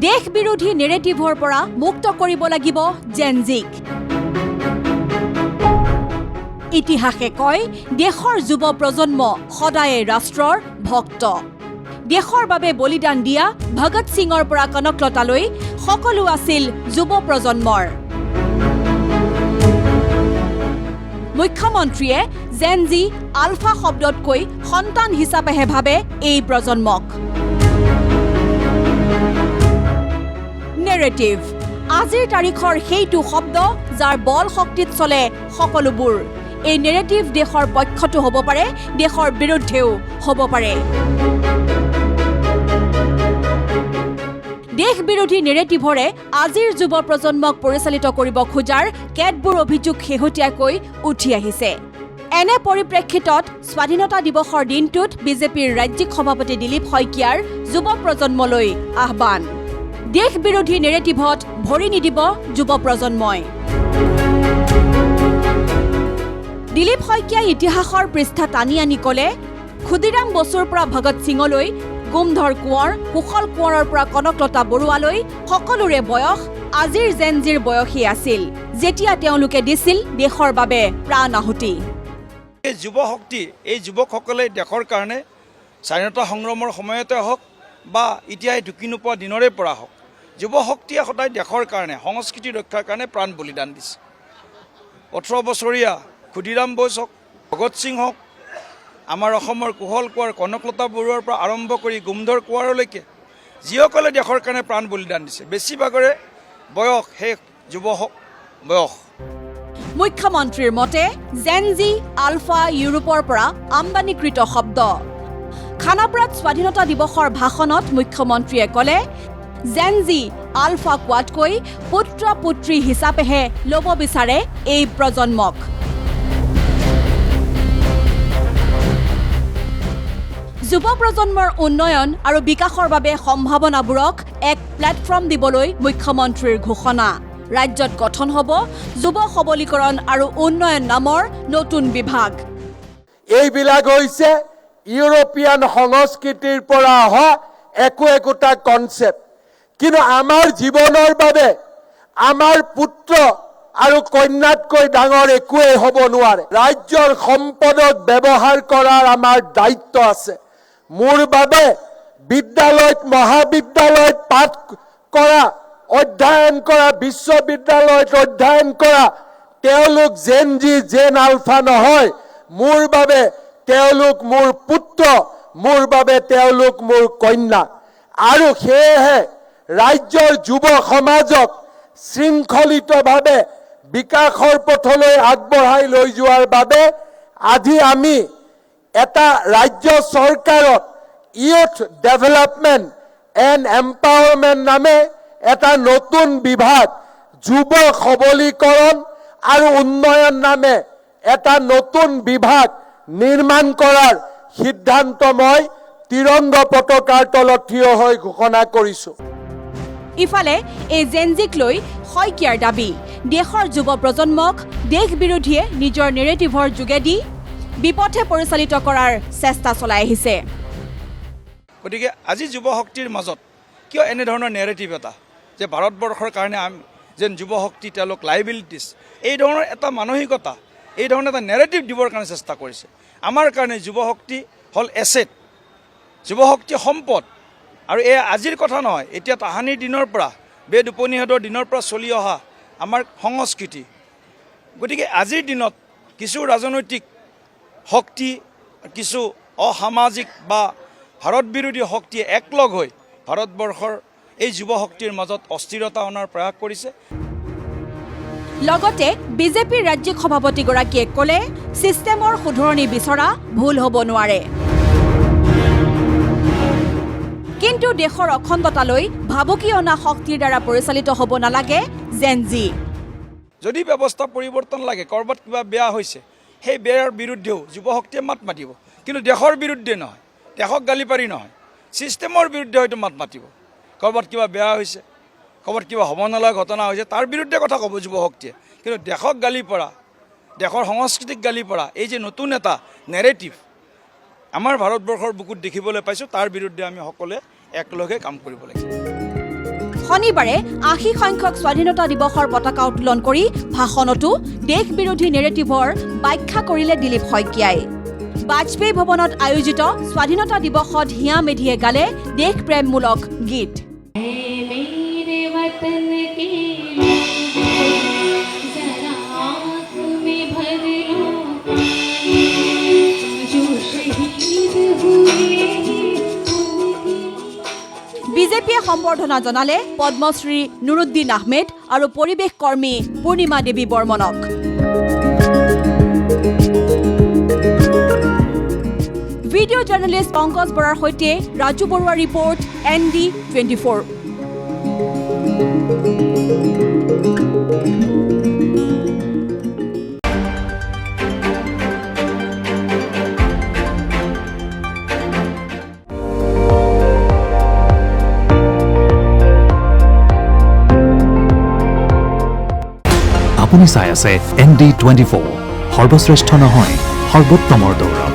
দেশ বিৰোধী নেৰেটিভৰ পৰা মুক্ত কৰিব লাগিব জেনজিক। ইতিহাসে কয় দেশৰ যুৱ প্ৰজন্ম সদায়ে ৰাষ্ট্ৰৰ ভক্ত। দেশৰ বাবে বলিদান দিয়া ভগত সিঙৰ পৰা কনকলতালৈ সকলো আছিল যুৱ প্ৰজন্মৰ। মুখ্যমন্ত্ৰীয়ে জেনজি আলফা শব্দতকৈ সন্তান হিচাপেহে ভাবে এই প্ৰজন্মক। নেৰেটিভ আজিৰ তাৰিখৰ সেইটো শব্দ যাৰ বল শক্তিত চলে সকলোবোৰ। এই নেৰেটিভ দেশৰ পক্ষতো হ'ব পাৰে, দেশৰ বিৰুদ্ধেও হ'ব পাৰে। দেশ বিৰোধী নেৰেটিভৰে আজিৰ যুৱ প্ৰজন্মক পৰিচালিত কৰিব খোজাৰ কেতবোৰ অভিযোগ শেহতীয়াকৈ উঠি আহিছে। এনে পৰিপ্ৰেক্ষিতত স্বাধীনতা দিৱসৰ দিনটোত বিজেপিৰ ৰাজ্যিক সভাপতি দিলীপ শইকীয়াৰ যুৱ প্ৰজন্মলৈ আহ্বান। দেশ বিৰোধী নেৰেটিভত ভৰি নিদিব যুৱ প্ৰজন্মই। দিলীপ শইকীয়াই ইতিহাসৰ পৃষ্ঠা টানি আনি ক'লে, ক্ষুদিৰাম বসুৰ পৰা ভগত সিঙলৈ, গুমধৰ কোঁৱৰ, কুশল কোঁৱৰৰ পৰা কনকলতা বৰুৱালৈ সকলোৰে বয়স আজিৰ জেনজিৰ বয়সেই আছিল, যেতিয়া তেওঁলোকে দিছিল দেশৰ বাবে প্ৰাণ আহুতি। এই যুৱ শক্তি, এই যুৱকসকলে দেশৰ কাৰণে স্বাধীনতা সংগ্ৰামৰ সময়তে হওক বা এতিয়াই ঢুকি নোপোৱা দিনৰে পৰা হওক, যুৱ শক্তিয়ে সদায় দেশৰ কাৰণে, সংস্কৃতি ৰক্ষাৰ কাৰণে প্ৰাণ বলিদান দিছে। 18 বছৰীয়া ক্ষুদিৰাম বস হওক, ভগত সিং হওক, আমাৰ অসমৰ কুশল কোঁৱৰ, কনকলতা বৰুৱাৰ পৰা আৰম্ভ কৰি গুমধৰ কোঁৱৰলৈকে যিসকলে দেশৰ কাৰণে প্ৰাণ বলিদান দিছে, বেছিভাগৰে বয়স সেই যুৱ বয়স। মুখ্যমন্ত্ৰীৰ মতে জেনজি আলফা ইউৰোপৰ পৰা আমদানিকৃত শব্দ। খানাপাৰাত স্বাধীনতা দিৱসৰ ভাষণত মুখ্যমন্ত্ৰীয়ে ক'লে, জেনজি আলফা কোৱাতকৈ পুত্ৰ পুত্ৰী হিচাপেহে ল'ব বিচাৰে এই প্ৰজন্মক। যুৱ প্ৰজন্মৰ উন্নয়ন আৰু বিকাশৰ বাবে সম্ভাৱনাবোৰক এক প্লেটফৰ্ম দিবলৈ মুখ্যমন্ত্ৰীৰ ঘোষণা। ৰাজ্যত গঠন হ'ব যুৱ সবলীকৰণ আৰু উন্নয়ন নামৰ নতুন বিভাগ। এইবিলাক হৈছে ইউৰোপীয়ান সংস্কৃতিৰ পৰা অহা একোটা কনচেপ্ট। কিন্তু আমাৰ জীৱনৰ বাবে আমাৰ পুত্ৰ আৰু কন্যাতকৈ ডাঙৰ একোৱেই হ'ব নোৱাৰে। ৰাজ্যৰ সম্পদক ব্যৱহাৰ কৰাৰ আমাৰ দায়িত্ব আছে। মোৰ বাবে বিদ্যালয়ত, মহাবিদ্যালয়ত পাঠ কৰা, অধ্যয়ন কৰা, বিশ্ববিদ্যালয়ত অধ্যয়ন কৰা তেওঁলোক জেনজি জেন আলফা নহয়। মোৰ বাবে তেওঁলোক মোৰ পুত্ৰ, মোৰ বাবে তেওঁলোক মোৰ কন্যা। আৰু সেয়েহে ৰাজ্যৰ যুৱ সমাজক শৃংখলিতভাৱে বিকাশৰ পথলৈ আগবঢ়াই লৈ যোৱাৰ বাবে আজি আমি এটা ৰাজ্য চৰকাৰত ইউথ ডেভেলপমেণ্ট এণ্ড এম্পাৱাৰমেণ্ট নামে এটা নতুন বিভাগ, যুৱ সবলীকৰণ আৰু উন্নয়ন নামে এটা নতুন বিভাগ নিৰ্মাণ কৰাৰ সিদ্ধান্ত মই তিৰংগ পতাকাৰ তলত থিয় হৈ ঘোষণা কৰিছোঁ। ইফালে এই জেনজিক লৈ শইকীয়াৰ দাবী, দেশৰ যুৱ প্ৰজন্মক দেশ বিৰোধীয়ে নিজৰ নেৰেটিভৰ যোগেদি বিপথে পৰিচালিত কৰাৰ চেষ্টা চলাই আহিছে। গতিকে আজি যুৱ শক্তিৰ মাজত কিয় এনেধৰণৰ নেৰেটিভ এটা যে ভাৰতবৰ্ষৰ কাৰণে যেন যুৱ শক্তি তেওঁলোক লাইবিলিটিছ, এই ধৰণৰ এটা মানসিকতা, এই ধৰণৰ এটা নেৰেটিভ দিবৰ কাৰণে চেষ্টা কৰিছে। আমাৰ কাৰণে যুৱ শক্তি হ'ল এছেট, যুৱ শক্তি সম্পদ। আৰু এই আজিৰ কথা নহয়, এতিয়া তাহানিৰ দিনৰ পৰা, বেদ উপনিষদৰ দিনৰ পৰা চলি অহা আমাৰ সংস্কৃতি। গতিকে আজিৰ দিনত কিছু ৰাজনৈতিক শক্তি, কিছু অসামাজিক বা ভাৰত বিৰোধী শক্তিয়ে একলগ হৈ ভাৰতবৰ্ষৰ এই যুৱ শক্তিৰ মাজত অস্থিৰতা অনাৰ প্ৰয়াস কৰিছে। লগতে বিজেপিৰ ৰাজ্যিক সভাপতিগৰাকীয়ে ক'লে, ছিষ্টেমৰ শুধৰণি বিচৰা ভুল হ'ব নোৱাৰে। কিন্তু দেশৰ অখণ্ডতালৈ ভাবুকি অনা শক্তিৰ দ্বাৰা পৰিচালিত হ'ব নালাগে জেনজি। যদি ব্যৱস্থা পৰিৱৰ্তন লাগে, ক'ৰবাত কিবা বেয়া হৈছে, সেই বেয়াৰ বিৰুদ্ধেও যুৱ শক্তিয়ে মাত মাতিব, কিন্তু দেশৰ বিৰুদ্ধে নহয়, দেশক গালি পাৰি নহয়, ছিষ্টেমৰ বিৰুদ্ধে হয়তো মাত মাতিব। ক'ৰবাত কিবা বেয়া হৈছে, ক'ৰবাত কিবা হ'ব নলগা ঘটনা হৈছে, তাৰ বিৰুদ্ধে কথা ক'ব যুৱ শক্তিয়ে। কিন্তু দেশক গালি পৰা, দেশৰ সংস্কৃতিক গালি পৰা এই যে নতুন এটা নেৰেটিভ, আমাৰ ভাৰতবৰ্ষৰ বুকুত দেখিবলৈ পাইছোঁ তাৰ বিৰুদ্ধে আমি সকলোৱে একেলগে কাম কৰিব লাগিব। শনিবাৰে ৮০ সংখ্যক স্বাধীনতা দিৱসৰ পতাকা উত্তোলন কৰি ভাষণতো দেশ বিৰোধী নেৰেটিভৰ ব্যাখ্যা কৰিলে দিলীপ শইকীয়াই। বাজপেয়ী ভৱনত আয়োজিত স্বাধীনতা দিৱসত হিয়া মেধিয়ে গালে দেশপ্ৰেমমূলক গীত। বিজেপিয়ে সম্বৰ্ধনা জনালে পদ্মশ্ৰী নুৰুদ্দিন আহমেদ আৰু পৰিৱেশ কৰ্মী পূৰ্ণিমা দেৱী বৰ্মনক। ভিডিঅ' জাৰ্নেলিষ্ট পংকজ বৰাৰ সৈতে ৰাজু বৰুৱা ৰিপৰ্ট ND24। আপুনি চাই আছে ND24, সৰ্বশ্ৰেষ্ঠ নহয় সৰ্বোত্তমৰ দৌৰ।